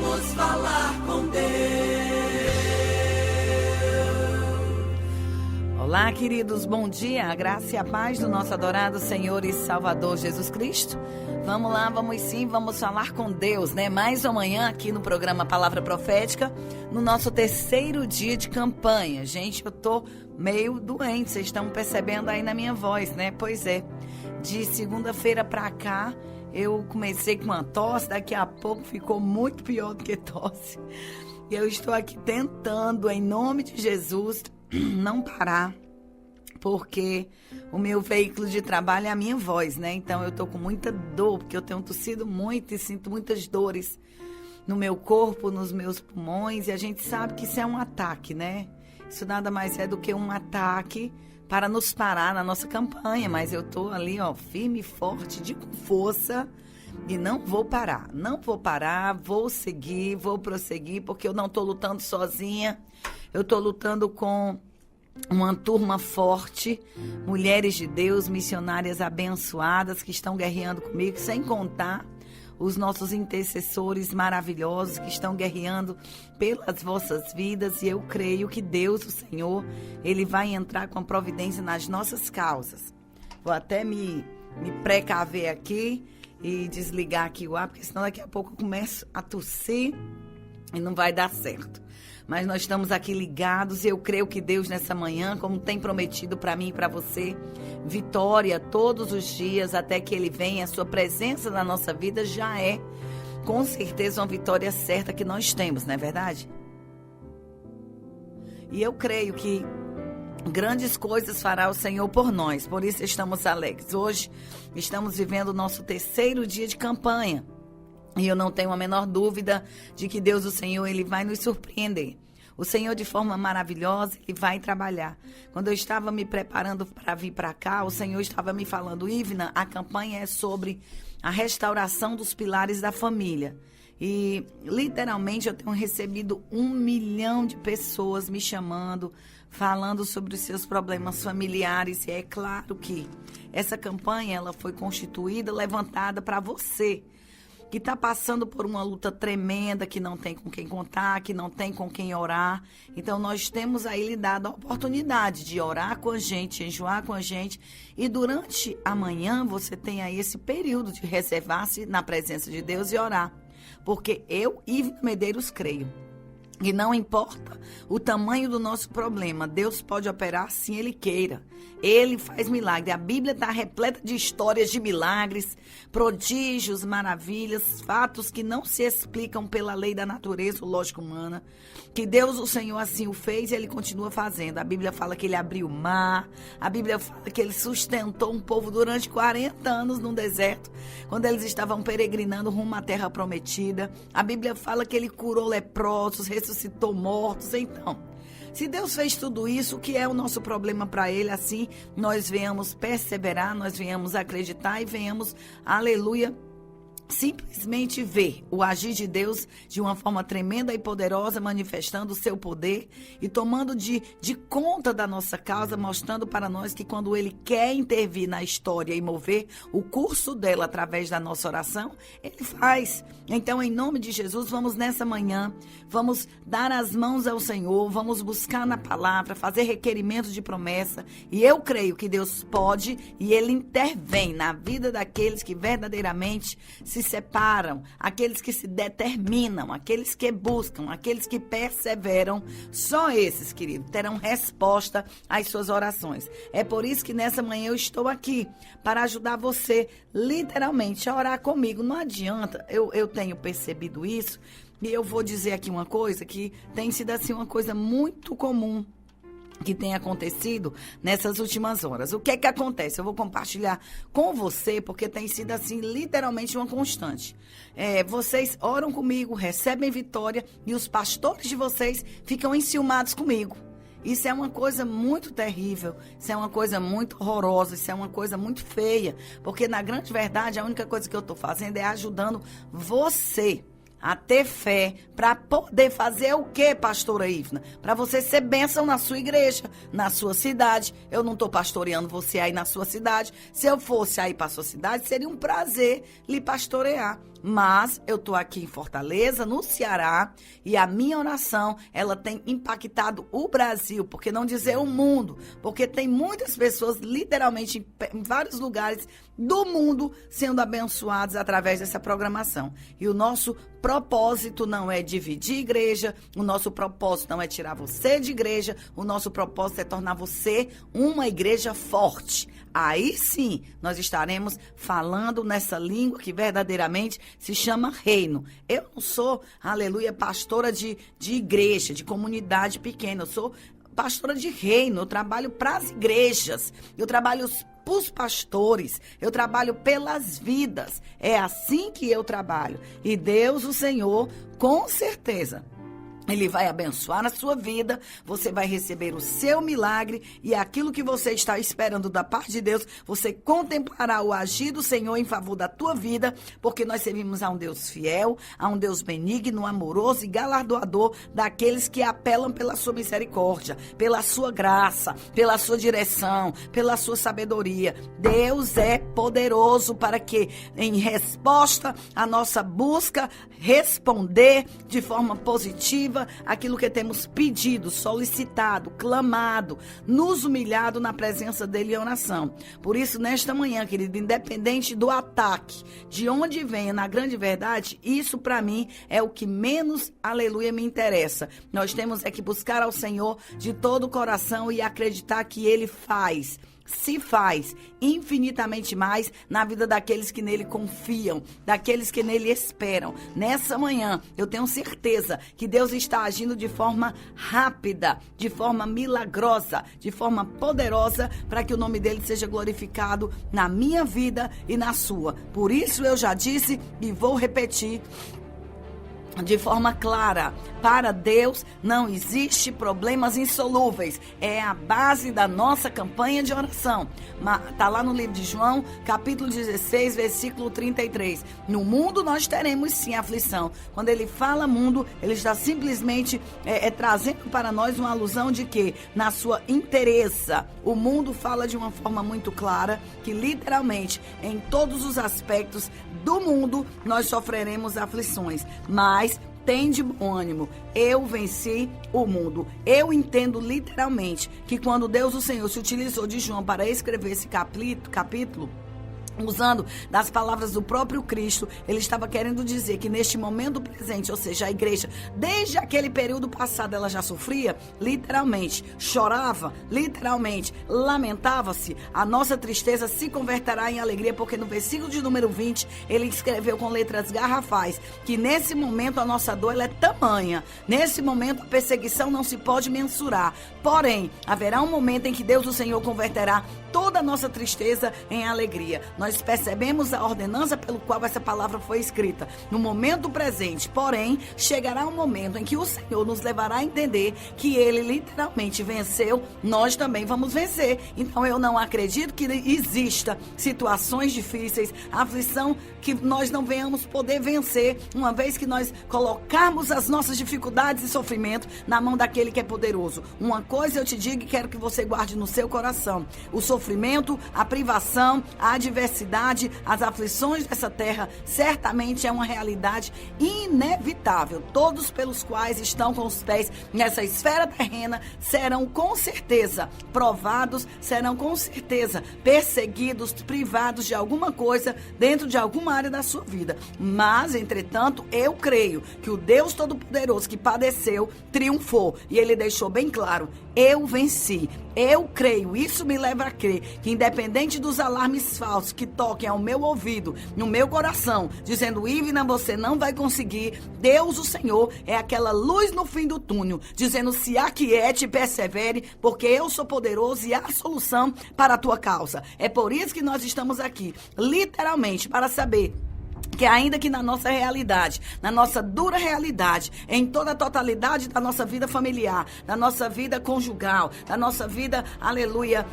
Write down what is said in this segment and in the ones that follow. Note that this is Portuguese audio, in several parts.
Vamos falar com Deus. Olá, queridos, bom dia, a graça e a paz do nosso adorado Senhor e Salvador Jesus Cristo. Vamos lá, vamos falar com Deus, né? Mais uma manhã aqui no programa Palavra Profética, no nosso terceiro dia de campanha. Gente, eu tô meio doente, vocês estão percebendo aí na minha voz, né? Pois é, de segunda-feira pra cá, eu comecei com uma tosse, daqui a pouco ficou muito pior do que tosse. E eu estou aqui tentando, em nome de Jesus, não parar, porque o meu veículo de trabalho é a minha voz, né? Então eu tô com muita dor, porque eu tenho tossido muito e sinto muitas dores no meu corpo, nos meus pulmões, e a gente sabe que isso é um ataque, né? Isso nada mais é do que um ataque para nos parar na nossa campanha, mas eu tô ali, ó, firme e forte, com força, e não vou parar, vou seguir, vou prosseguir, porque eu não tô lutando sozinha, eu tô lutando com uma turma forte, mulheres de Deus, missionárias abençoadas que estão guerreando comigo, sem contar os nossos intercessores maravilhosos que estão guerreando pelas vossas vidas, e eu creio que Deus, o Senhor, Ele vai entrar com a providência nas nossas causas. Vou até me precaver aqui e desligar aqui o ar, porque senão daqui a pouco eu começo a tossir e não vai dar certo. Mas nós estamos aqui ligados e eu creio que Deus nessa manhã, como tem prometido para mim e para você, vitória todos os dias até que Ele venha, a sua presença na nossa vida já é com certeza uma vitória certa que nós temos, não é verdade? E eu creio que grandes coisas fará o Senhor por nós, por isso estamos alegres. Hoje estamos vivendo o nosso terceiro dia de campanha. E eu não tenho a menor dúvida de que Deus, o Senhor, Ele vai nos surpreender. O Senhor, de forma maravilhosa, Ele vai trabalhar. Quando eu estava me preparando para vir para cá, o Senhor estava me falando, Ivna, a campanha é sobre a restauração dos pilares da família. E, literalmente, eu tenho recebido 1 milhão de pessoas me chamando, falando sobre os seus problemas familiares. E é claro que essa campanha ela foi constituída, levantada para você, que está passando por uma luta tremenda, que não tem com quem contar, que não tem com quem orar. Então, nós temos aí lhe dado a oportunidade de orar com a gente, enjoar com a gente. E durante a manhã, você tem aí esse período de reservar-se na presença de Deus e orar. Porque eu, Ivna Medeiros, creio. E não importa o tamanho do nosso problema, Deus pode operar se Ele queira. Ele faz milagre. A Bíblia está repleta de histórias de milagres, prodígios, maravilhas, fatos que não se explicam pela lei da natureza ou lógica humana. Que Deus, o Senhor, assim o fez e Ele continua fazendo. A Bíblia fala que Ele abriu o mar. A Bíblia fala que Ele sustentou um povo durante 40 anos no deserto, quando eles estavam peregrinando rumo à terra prometida. A Bíblia fala que Ele curou leprosos, ressuscitou mortos. Então, se Deus fez tudo isso, o que é o nosso problema para Ele? Assim, nós venhamos perseverar, nós venhamos acreditar e venhamos, aleluia, simplesmente ver o agir de Deus de uma forma tremenda e poderosa, manifestando o seu poder e tomando de conta da nossa causa, mostrando para nós que quando Ele quer intervir na história e mover o curso dela através da nossa oração, Ele faz. Então, em nome de Jesus, vamos nessa manhã, vamos dar as mãos ao Senhor, vamos buscar na palavra, fazer requerimentos de promessa, e eu creio que Deus pode e Ele intervém na vida daqueles que verdadeiramente se separam, aqueles que se determinam, aqueles que buscam, aqueles que perseveram. Só esses, querido, terão resposta às suas orações. É por isso que nessa manhã eu estou aqui para ajudar você, literalmente, a orar comigo. Não adianta, eu tenho percebido isso, e eu vou dizer aqui uma coisa que tem sido assim uma coisa muito comum que tem acontecido nessas últimas horas. O que é que acontece? Eu vou compartilhar com você, porque tem sido assim, literalmente uma constante. Vocês oram comigo, recebem vitória, e os pastores de vocês ficam enciumados comigo. Isso é uma coisa muito terrível, isso é uma coisa muito horrorosa, isso é uma coisa muito feia, porque na grande verdade a única coisa que eu estou fazendo é ajudando você a ter fé para poder fazer o quê, pastora Ivna? Para você ser bênção na sua igreja, na sua cidade. Eu não estou pastoreando você aí na sua cidade. Se eu fosse aí para a sua cidade, seria um prazer lhe pastorear. Mas eu estou aqui em Fortaleza, no Ceará, e a minha oração, ela tem impactado o Brasil, porque não dizer o mundo, porque tem muitas pessoas, literalmente, em vários lugares do mundo, sendo abençoados através dessa programação. E o nosso propósito não é dividir igreja, o nosso propósito não é tirar você de igreja, o nosso propósito é tornar você uma igreja forte. Aí sim, nós estaremos falando nessa língua que verdadeiramente se chama reino. Eu não sou, aleluia, pastora de igreja, de comunidade pequena, eu sou pastora de reino, eu trabalho para as igrejas, eu trabalho para os pastores, eu trabalho pelas vidas, é assim que eu trabalho. E Deus, o Senhor, com certeza, Ele vai abençoar a sua vida, você vai receber o seu milagre e aquilo que você está esperando da parte de Deus, você contemplará o agir do Senhor em favor da tua vida, porque nós servimos a um Deus fiel, a um Deus benigno, amoroso e galardoador daqueles que apelam pela sua misericórdia, pela sua graça, pela sua direção, pela sua sabedoria. Deus é poderoso para que, em resposta à nossa busca, responder de forma positiva aquilo que temos pedido, solicitado, clamado, nos humilhado na presença dele em oração. Por isso, nesta manhã, querido, independente do ataque, de onde venha, na grande verdade, isso para mim é o que menos, aleluia, me interessa. Nós temos é que buscar ao Senhor de todo o coração e acreditar que Ele se faz infinitamente mais na vida daqueles que nele confiam, daqueles que nele esperam. Nessa manhã, eu tenho certeza que Deus está agindo de forma rápida, de forma milagrosa, de forma poderosa, para que o nome dele seja glorificado na minha vida e na sua. Por isso eu já disse e vou repetir de forma clara: para Deus não existe problemas insolúveis. É a base da nossa campanha de oração. Está lá no livro de João, capítulo 16, versículo 33. No mundo nós teremos sim aflição. Quando ele fala mundo, ele está simplesmente trazendo para nós uma alusão de que, na sua inteireza, o mundo fala de uma forma muito clara que literalmente em todos os aspectos do mundo nós sofreremos aflições. Mas tem de bom ânimo, eu venci o mundo. Eu entendo literalmente que quando Deus, o Senhor, se utilizou de João para escrever esse capítulo, usando das palavras do próprio Cristo, ele estava querendo dizer que neste momento presente, ou seja, a igreja, desde aquele período passado, ela já sofria, literalmente, chorava, literalmente, lamentava-se. A nossa tristeza se converterá em alegria, porque no versículo de número 20, ele escreveu com letras garrafais, que nesse momento a nossa dor ela é tamanha, nesse momento a perseguição não se pode mensurar, porém, haverá um momento em que Deus, o Senhor, converterá toda a nossa tristeza em alegria. Nós percebemos a ordenança pelo qual essa palavra foi escrita no momento presente, porém, chegará um momento em que o Senhor nos levará a entender que Ele literalmente venceu, nós também vamos vencer. Então eu não acredito que exista situações difíceis, aflição que nós não venhamos poder vencer, uma vez que nós colocarmos as nossas dificuldades e sofrimento na mão daquele que é poderoso. Uma coisa eu te digo e quero que você guarde no seu coração: o sofrimento, a privação, a adversidade, as aflições dessa terra certamente é uma realidade inevitável. Todos pelos quais estão com os pés nessa esfera terrena serão com certeza provados, serão com certeza perseguidos, privados de alguma coisa dentro de alguma área da sua vida. Mas, entretanto, eu creio que o Deus Todo-Poderoso que padeceu, triunfou. E Ele deixou bem claro: eu venci. Eu creio, isso me leva a crer que, independente dos alarmes falsos que toquem ao meu ouvido, no meu coração, dizendo: Ivna, você não vai conseguir, Deus, o Senhor, é aquela luz no fim do túnel, dizendo: se aquiete e persevere, porque eu sou poderoso e há solução para a tua causa. É por isso que nós estamos aqui, literalmente, para saber que ainda que na nossa realidade, na nossa dura realidade, em toda a totalidade da nossa vida familiar, da nossa vida conjugal, da nossa vida, aleluia,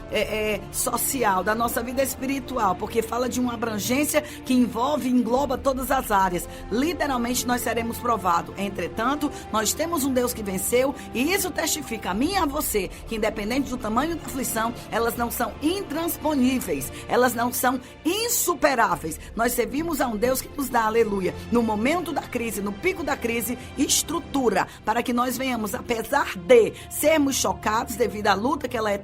social, da nossa vida espiritual, porque fala de uma abrangência que envolve e engloba todas as áreas, literalmente nós seremos provados. Entretanto, nós temos um Deus que venceu, e isso testifica a mim e a você que, independente do tamanho da aflição, elas não são intransponíveis, elas não são insuperáveis. Nós servimos a um Deus que nos dá, aleluia, no momento da crise, no pico da crise, estrutura para que nós venhamos, apesar de sermos chocados devido à luta, que ela é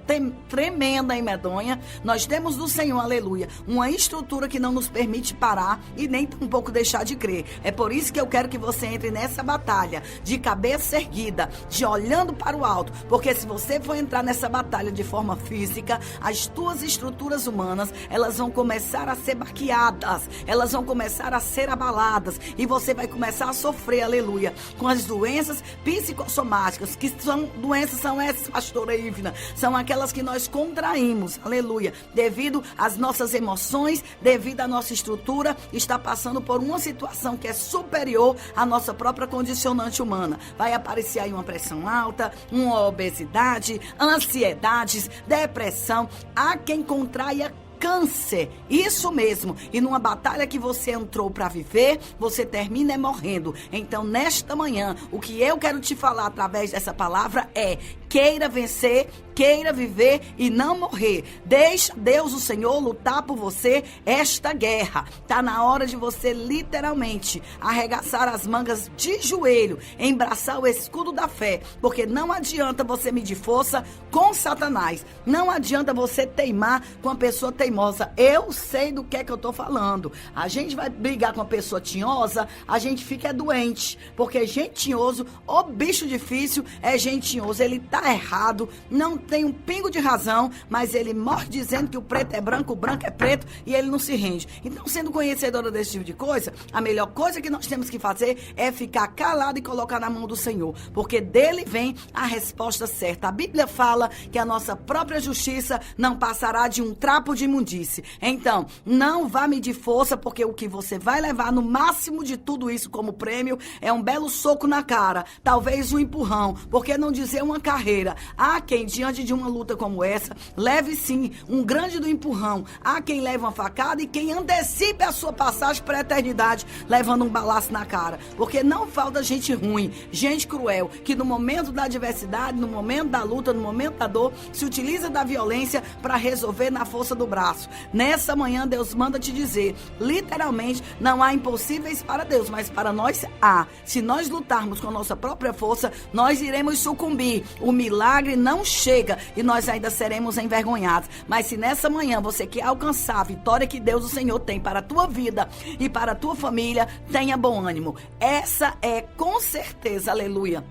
tremenda e medonha, nós temos do Senhor, aleluia, uma estrutura que não nos permite parar e nem tampouco deixar de crer. É por isso que eu quero que você entre nessa batalha de cabeça erguida, de olhando para o alto, porque se você for entrar nessa batalha de forma física, as tuas estruturas humanas, elas vão começar a ser baqueadas, elas vão começar a ser abaladas e você vai começar a sofrer, aleluia, com as doenças psicossomáticas, que são essas, pastora Ivna, são aquelas que nós contraímos, aleluia, devido às nossas emoções, devido à nossa estrutura, está passando por uma situação que é superior à nossa própria condicionante humana. Vai aparecer aí uma pressão alta, uma obesidade, ansiedades, depressão. Há quem contraia câncer, isso mesmo. E numa batalha que você entrou para viver, você termina morrendo. Então, nesta manhã, o que eu quero te falar através dessa palavra é: queira vencer, queira viver e não morrer. Deixa Deus, o Senhor, lutar por você esta guerra. Tá na hora de você literalmente arregaçar as mangas de joelho, embraçar o escudo da fé, porque não adianta você medir força com Satanás. Não adianta você teimar com a pessoa teimosa. Eu sei do que é que eu tô falando. A gente vai brigar com a pessoa tinhosa, a gente fica doente, porque gente tinhoso, o bicho difícil é gente tinhoso. Ele tá errado, não tem um pingo de razão, mas ele morre dizendo que o preto é branco, o branco é preto, e ele não se rende. Então, sendo conhecedora desse tipo de coisa, a melhor coisa que nós temos que fazer é ficar calado e colocar na mão do Senhor, porque dele vem a resposta certa. A Bíblia fala que a nossa própria justiça não passará de um trapo de imundície. Então, não vá medir força, porque o que você vai levar no máximo de tudo isso como prêmio é um belo soco na cara, talvez um empurrão, por que não dizer uma carreira? Há quem, diante de uma luta como essa, leve sim um grande do empurrão. Há quem leve uma facada e quem antecipe a sua passagem para a eternidade, levando um balaço na cara. Porque não falta gente ruim, gente cruel, que no momento da adversidade, no momento da luta, no momento da dor, se utiliza da violência para resolver na força do braço. Nessa manhã, Deus manda te dizer, literalmente, não há impossíveis para Deus, mas para nós há. Se nós lutarmos com a nossa própria força, nós iremos sucumbir. O milagre não chega e nós ainda seremos envergonhados. Mas se nessa manhã você quer alcançar a vitória que Deus, o Senhor, tem para a tua vida e para a tua família, tenha bom ânimo. Essa é com certeza, aleluia,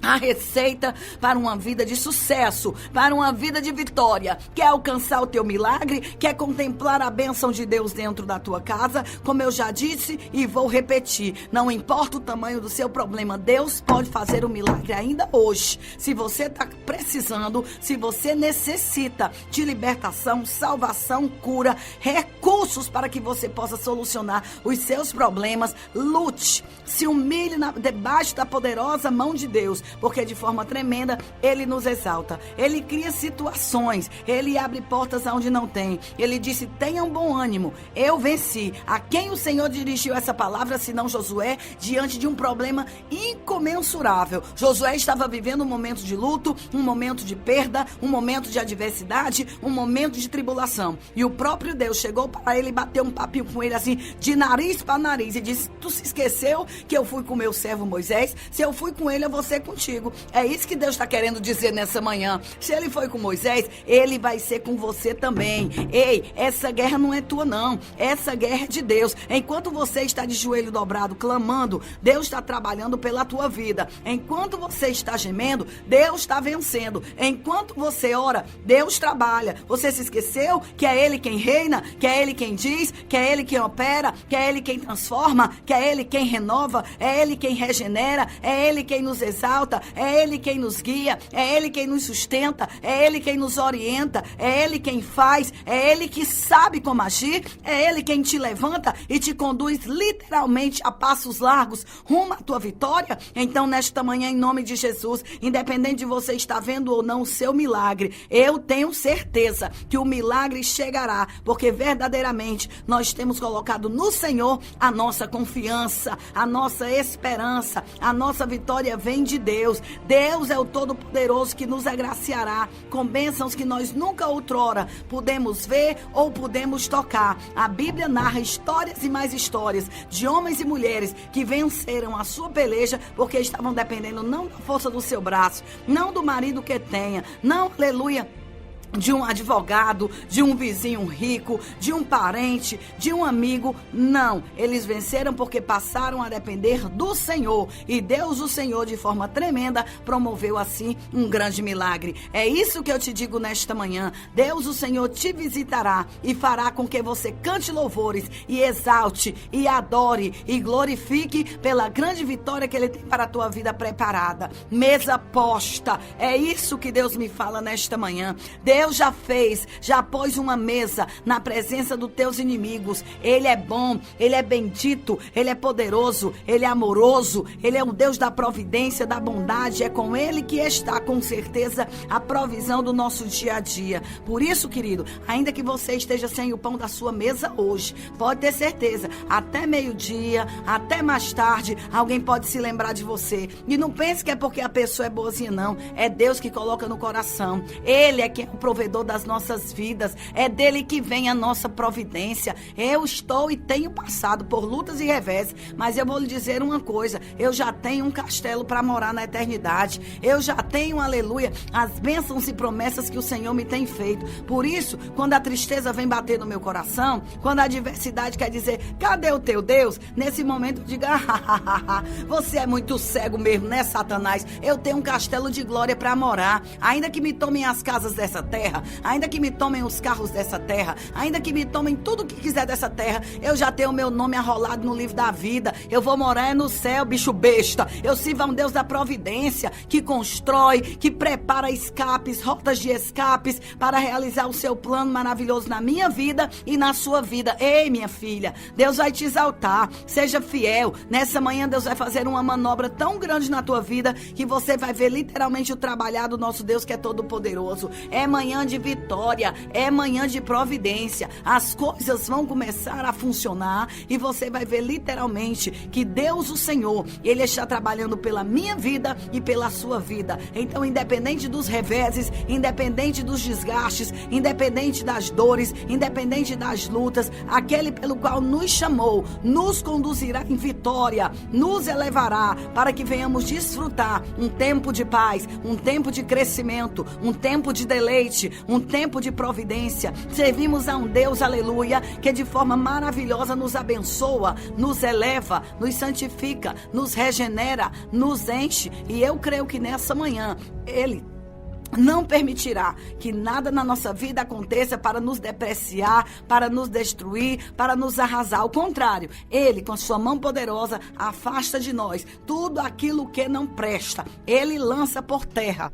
a receita para uma vida de sucesso, para uma vida de vitória. Quer alcançar o teu milagre? Quer contemplar a bênção de Deus dentro da tua casa? Como eu já disse e vou repetir, não importa o tamanho do seu problema, Deus pode fazer o milagre ainda hoje. Se você está precisando, se você necessita de libertação, salvação, cura, recursos para que você possa solucionar os seus problemas, lute, se humilhe debaixo da poderosa mão de Deus, porque de forma tremenda Ele nos exalta. Ele cria situações, Ele abre portas onde não tem. Ele disse, tenham bom ânimo, eu venci. A quem o Senhor dirigiu essa palavra, senão Josué, diante de um problema incomensurável? Josué estava vivendo um momento de luto, um momento de perda, um momento de adversidade, um momento de tribulação. E o próprio Deus chegou para ele e bateu um papinho com ele assim, de nariz para nariz, e disse, tu se esqueceu que eu fui com meu servo Moisés? Se eu fui com ele, eu vou ser contigo. É isso que Deus está querendo dizer nessa manhã. Se ele foi com Moisés, ele vai ser com você também. Ei, essa guerra não é tua não, essa guerra é de Deus. Enquanto você está de joelho dobrado, clamando, Deus está trabalhando pela tua vida. Enquanto você está gemendo, Deus está vencendo. Enquanto você ora, Deus trabalha. Você se esqueceu que é Ele quem reina, que é Ele quem diz, que é Ele quem opera, que é Ele quem transforma, que é Ele quem renova, é Ele quem regenera, é Ele quem nos exalta, é Ele quem nos guia, é Ele quem nos sustenta, é Ele quem nos orienta, é Ele quem faz, é Ele que sabe como agir, é Ele quem te levanta e te conduz literalmente a passos largos rumo à tua vitória. Então, nesta manhã, em nome de Jesus, independente de você estar vendo ou não o seu milagre, eu tenho certeza que o milagre chegará, porque verdadeiramente nós temos colocado no Senhor a nossa confiança, a nossa esperança, a nossa vitória vem de Deus. Deus. Deus é o Todo-Poderoso que nos agraciará com bênçãos que nós nunca outrora pudemos ver ou pudemos tocar. A Bíblia narra histórias e mais histórias de homens e mulheres que venceram a sua peleja porque estavam dependendo não da força do seu braço, não do marido que tenha, não, aleluia, de um advogado, de um vizinho rico, de um parente, de um amigo. Não, eles venceram porque passaram a depender do Senhor. E Deus, o Senhor, de forma tremenda, promoveu assim um grande milagre. É isso que eu te digo nesta manhã. Deus, o Senhor, te visitará e fará com que você cante louvores e exalte e adore e glorifique pela grande vitória que Ele tem para a tua vida preparada. Mesa posta. É isso que Deus me fala nesta manhã. Deus já pôs uma mesa na presença dos teus inimigos. Ele é bom, Ele é bendito, Ele é poderoso, Ele é amoroso, Ele é um Deus da providência, da bondade. É com Ele que está, com certeza, a provisão do nosso dia a dia. Por isso, querido, ainda que você esteja sem o pão da sua mesa hoje, pode ter certeza, até meio-dia, até mais tarde, alguém pode se lembrar de você. E não pense que é porque a pessoa é boazinha, não. É Deus que coloca no coração. Ele é quem é o provedor das nossas vidas, é dele que vem a nossa providência. Eu estou e tenho passado por lutas e revés, mas eu vou lhe dizer uma coisa, eu já tenho um castelo para morar na eternidade, eu já tenho, aleluia, as bênçãos e promessas que o Senhor me tem feito. Por isso, quando a tristeza vem bater no meu coração, quando a adversidade quer dizer, cadê o teu Deus? Nesse momento eu digo, você é muito cego mesmo, né, Satanás? Eu tenho um castelo de glória para morar, ainda que me tomem as casas dessa terra, ainda que me tomem os carros dessa terra, ainda que me tomem tudo que quiser dessa terra, eu já tenho o meu nome arrolado no livro da vida. Eu vou morar no céu, bicho besta. Eu sirvo a um Deus da providência, que constrói, que prepara escapes, rotas de escapes para realizar o seu plano maravilhoso na minha vida e na sua vida. Ei, minha filha, Deus vai te exaltar. Seja fiel. Nessa manhã Deus vai fazer uma manobra tão grande na tua vida que você vai ver literalmente o trabalhar do nosso Deus que é todo poderoso. É manhã de vitória, é manhã de providência. As coisas vão começar a funcionar e você vai ver literalmente que Deus, o Senhor, Ele está trabalhando pela minha vida e pela sua vida. Então, independente dos reveses, independente dos desgastes, independente das dores, independente das lutas, aquele pelo qual nos chamou, nos conduzirá em vitória, nos elevará para que venhamos desfrutar um tempo de paz, um tempo de crescimento, um tempo de deleite, um tempo de providência. Servimos a um Deus, aleluia, que de forma maravilhosa nos abençoa, nos eleva, nos santifica, nos regenera, nos enche. E eu creio que nessa manhã Ele não permitirá que nada na nossa vida aconteça para nos depreciar, para nos destruir, para nos arrasar. Ao contrário, Ele, com sua mão poderosa, afasta de nós tudo aquilo que não presta. Ele lança por terra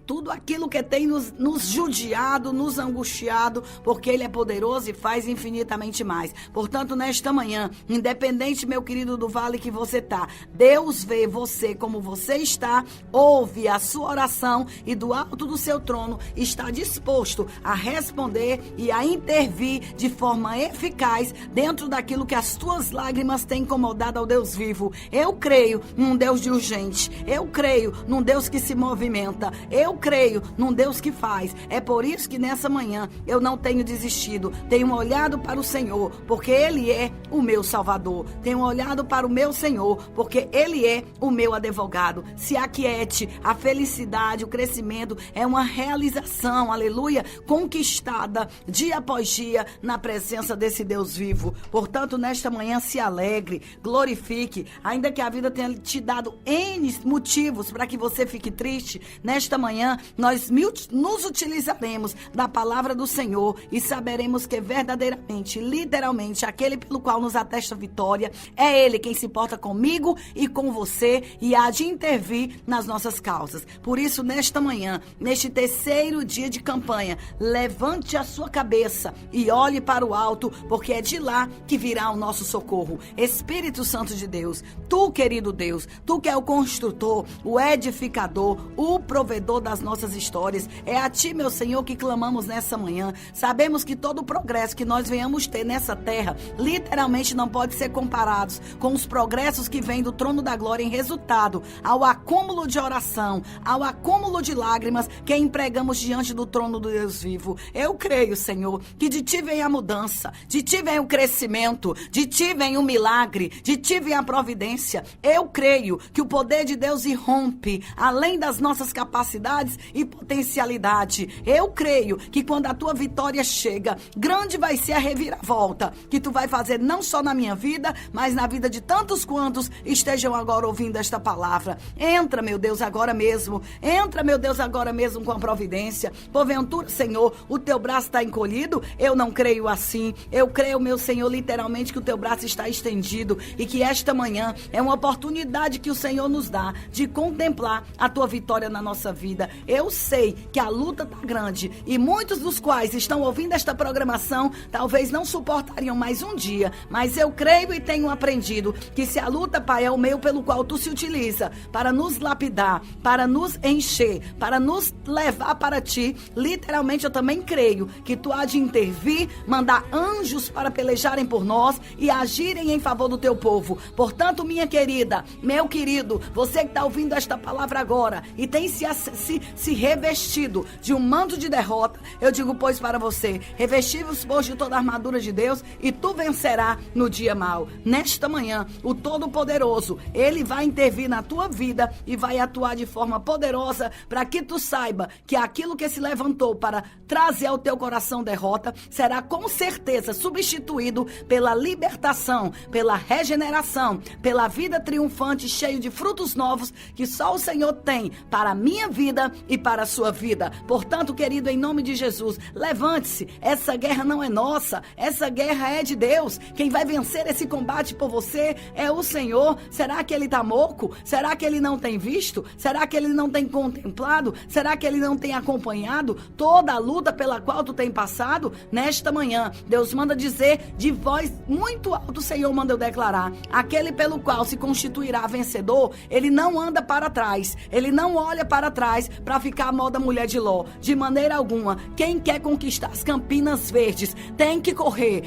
tudo aquilo que tem nos judiado, nos angustiado, porque Ele é poderoso e faz infinitamente mais. Portanto, nesta manhã, independente, meu querido, do vale que você está, Deus vê você como você está, ouve a sua oração e do alto do seu trono está disposto a responder e a intervir de forma eficaz dentro daquilo que as tuas lágrimas têm incomodado ao Deus vivo. Eu creio num Deus de urgente, eu creio num Deus que se movimenta, eu creio num Deus que faz. É por isso que nessa manhã eu não tenho desistido. Tenho olhado para o Senhor, porque Ele é o meu Salvador. Tenho olhado para o meu Senhor, porque Ele é o meu advogado. Se aquiete, a felicidade, o crescimento é uma realização, aleluia, conquistada dia após dia na presença desse Deus vivo. Portanto, nesta manhã se alegre, glorifique, ainda que a vida tenha te dado N motivos para que você fique triste. Nesta manhã nós nos utilizaremos da palavra do Senhor e saberemos que verdadeiramente, literalmente, aquele pelo qual nos atesta vitória, é Ele quem se importa comigo e com você e há de intervir nas nossas causas. Por isso, nesta manhã, neste terceiro dia de campanha, levante a sua cabeça e olhe para o alto, porque é de lá que virá o nosso socorro. Espírito Santo de Deus, Tu, querido Deus, Tu que é o construtor, o edificador, o provedor das das nossas histórias. É a Ti, meu Senhor, que clamamos nessa manhã. Sabemos que todo o progresso que nós venhamos ter nessa terra, literalmente não pode ser comparado com os progressos que vêm do trono da glória em resultado ao acúmulo de oração, ao acúmulo de lágrimas que empregamos diante do trono do Deus vivo. Eu creio, Senhor, que de Ti vem a mudança, de Ti vem o crescimento, de Ti vem o milagre, de Ti vem a providência. Eu creio que o poder de Deus irrompe além das nossas capacidades e potencialidade. Eu creio que quando a Tua vitória chega, grande vai ser a reviravolta que Tu vai fazer não só na minha vida, mas na vida de tantos quantos estejam agora ouvindo esta palavra. Entra, meu Deus, agora mesmo. Entra, meu Deus, agora mesmo com a providência. Porventura, Senhor, o Teu braço está encolhido? Eu não creio assim. Eu creio, meu Senhor, literalmente que o Teu braço está estendido e que esta manhã é uma oportunidade que o Senhor nos dá de contemplar a Tua vitória na nossa vida. Eu sei que a luta está grande e muitos dos quais estão ouvindo esta programação talvez não suportariam mais um dia, mas eu creio e tenho aprendido que se a luta, Pai, é o meio pelo qual Tu se utiliza para nos lapidar, para nos encher, para nos levar para Ti, literalmente eu também creio que Tu há de intervir, mandar anjos para pelejarem por nós e agirem em favor do Teu povo. Portanto, minha querida, meu querido, você que está ouvindo esta palavra agora e tem se revestido de um manto de derrota, eu digo, pois, para você, revesti-vos, pois, de toda a armadura de Deus e tu vencerá no dia mau. Nesta manhã, o Todo-Poderoso, Ele vai intervir na tua vida e vai atuar de forma poderosa para que tu saiba que aquilo que se levantou para trazer ao teu coração derrota será com certeza substituído pela libertação, pela regeneração, pela vida triunfante, cheio de frutos novos que só o Senhor tem para a minha vida e para a sua vida. Portanto, querido, em nome de Jesus, levante-se. Essa guerra não é nossa, essa guerra é de Deus. Quem vai vencer esse combate por você é o Senhor. Será que Ele está moco? Será que Ele não tem visto? Será que Ele não tem contemplado? Será que Ele não tem acompanhado toda a luta pela qual tu tem passado? Nesta manhã, Deus manda dizer de voz muito alta, o Senhor manda eu declarar: aquele pelo qual se constituirá vencedor, ele não anda para trás, ele não olha para trás para ficar a moda mulher de Ló, de maneira alguma. Quem quer conquistar as Campinas Verdes tem que correr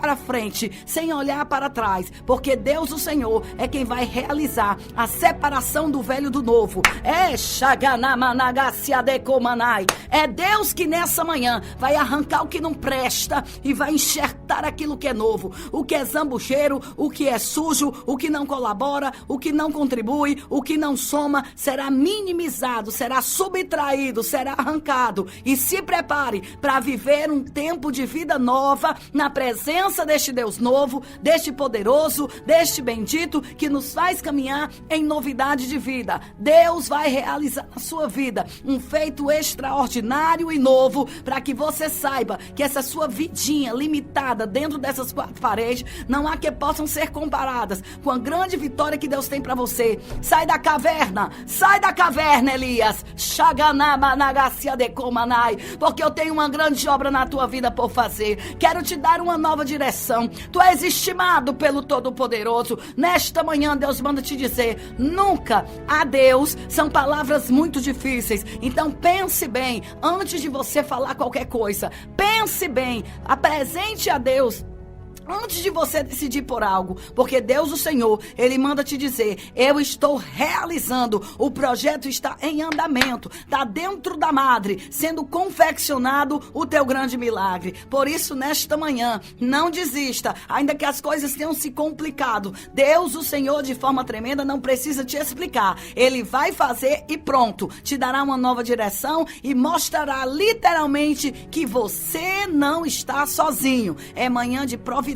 para frente, sem olhar para trás, porque Deus, o Senhor, é quem vai realizar a separação do velho do novo. É Deus que nessa manhã vai arrancar o que não presta e vai enxertar aquilo que é novo, o que é zambujeiro, o que é sujo, o que não colabora, o que não contribui, o que não soma, será minimizado, será subtraído, será arrancado. E se prepare para viver um tempo de vida nova na presença deste Deus novo, deste poderoso, deste bendito que nos faz caminhar em novidade de vida. Deus vai realizar na sua vida um feito extraordinário e novo para que você saiba que essa sua vidinha limitada dentro dessas quatro paredes não há que possam ser comparadas com a grande vitória que Deus tem para você. Sai da caverna, Elias, porque eu tenho uma grande obra na tua vida por fazer. Quero te dar uma nova direção. Tu és estimado pelo Todo-Poderoso. Nesta manhã Deus manda te dizer: nunca a Deus. São palavras muito difíceis, então pense bem antes de você falar qualquer coisa. Pense bem, apresente a Deus antes de você decidir por algo, porque Deus, o Senhor, Ele manda te dizer: eu estou realizando, o projeto está em andamento, está dentro da madre, sendo confeccionado o teu grande milagre. Por isso, nesta manhã, não desista, ainda que as coisas tenham se complicado. Deus, o Senhor, de forma tremenda, não precisa te explicar. Ele vai fazer e pronto, te dará uma nova direção e mostrará literalmente que você não está sozinho. É manhã de providência,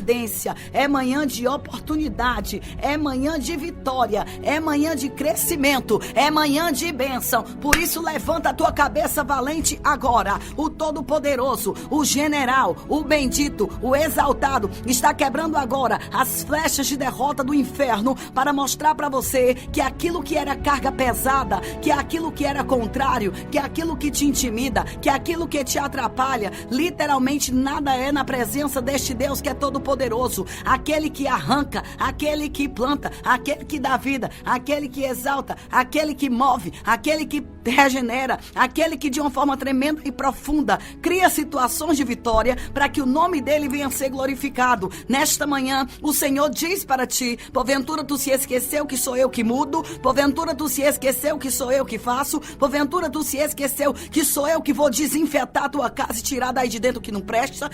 é manhã de oportunidade, é manhã de vitória, é manhã de crescimento, é manhã de bênção. Por isso, levanta a tua cabeça valente agora. O Todo-Poderoso, o General, o Bendito, o Exaltado está quebrando agora as flechas de derrota do inferno para mostrar para você que aquilo que era carga pesada, que aquilo que era contrário, que aquilo que te intimida, que aquilo que te atrapalha, literalmente nada é na presença deste Deus que é todo Todo-Poderoso, aquele que arranca, aquele que planta, aquele que dá vida, aquele que exalta, aquele que move, aquele que regenera, aquele que de uma forma tremenda e profunda cria situações de vitória para que o nome dele venha a ser glorificado. Nesta manhã, o Senhor diz para ti: porventura tu se esqueceu que sou eu que mudo? Porventura tu se esqueceu que sou eu que faço? Porventura tu se esqueceu que sou eu que vou desinfetar a tua casa e tirar daí de dentro que não presta?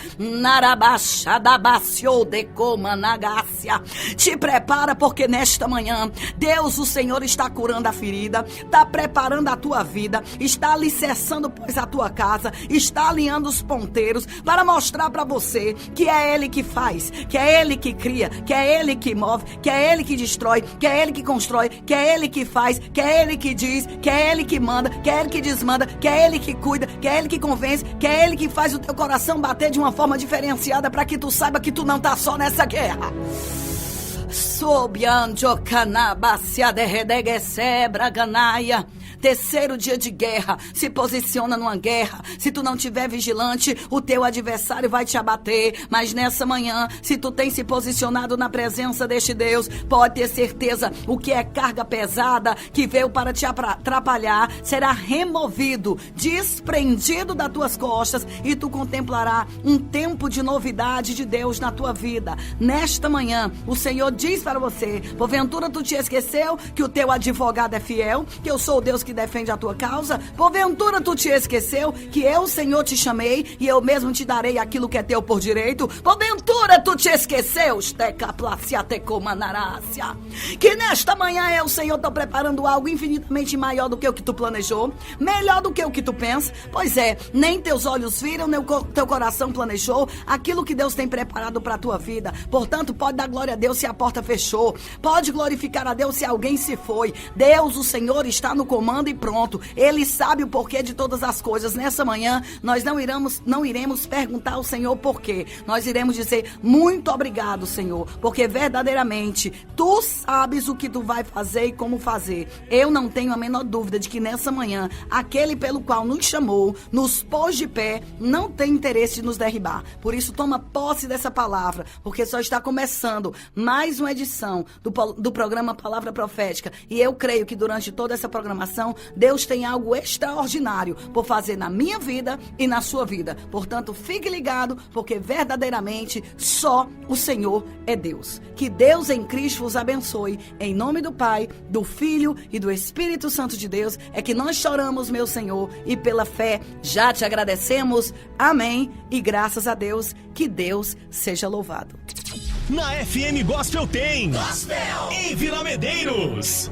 Te prepara, porque nesta manhã Deus, o Senhor, está curando a ferida, está preparando a tua vida, está alicerçando, pois, a tua casa, está alinhando os ponteiros para mostrar para você que é Ele que faz, que é Ele que cria, que é Ele que move, que é Ele que destrói, que é Ele que constrói, que é Ele que faz, que é Ele que diz, que é Ele que manda, que é Ele que desmanda, que é Ele que cuida, que é Ele que convence, que é Ele que faz o teu coração bater de uma forma diferenciada para que tu saiba que tu não tá só nessa guerra. Terceiro dia de guerra. Se posiciona numa guerra. Se tu não tiver vigilante, o teu adversário vai te abater. Mas nessa manhã, se tu tem se posicionado na presença deste Deus, pode ter certeza, o que é carga pesada que veio para te atrapalhar será removido, desprendido das tuas costas, e tu contemplará um tempo de novidade de Deus na tua vida. Nesta manhã, o Senhor diz para você: porventura tu te esqueceu que o teu advogado é fiel, que eu sou o Deus que defende a tua causa? Porventura tu te esqueceu que eu, Senhor, te chamei e eu mesmo te darei aquilo que é teu por direito? Porventura tu te esqueceu que nesta manhã eu, Senhor, estou preparando algo infinitamente maior do que o que tu planejou, melhor do que o que tu pensa? Pois é, nem teus olhos viram, nem teu coração planejou aquilo que Deus tem preparado para a tua vida. Portanto, pode dar glória a Deus se a porta fechou, pode glorificar a Deus se alguém se foi. Deus, o Senhor, está no comando e pronto. Ele sabe o porquê de todas as coisas. Nessa manhã, nós não iremos perguntar ao Senhor por quê. Nós iremos dizer: muito obrigado, Senhor, porque verdadeiramente tu sabes o que tu vai fazer e como fazer. Eu não tenho a menor dúvida de que nessa manhã, aquele pelo qual nos chamou, nos pôs de pé, não tem interesse de nos derribar. Por isso, toma posse dessa palavra, porque só está começando mais uma edição do programa Palavra Profética. E eu creio que durante toda essa programação, Deus tem algo extraordinário por fazer na minha vida e na sua vida. Portanto, fique ligado, porque verdadeiramente só o Senhor é Deus. Que Deus em Cristo vos abençoe. Em nome do Pai, do Filho e do Espírito Santo de Deus é que nós choramos, meu Senhor, e pela fé já te agradecemos. Amém. E graças a Deus, que Deus seja louvado. Na FM Gospel tem Gospel em Vila Medeiros.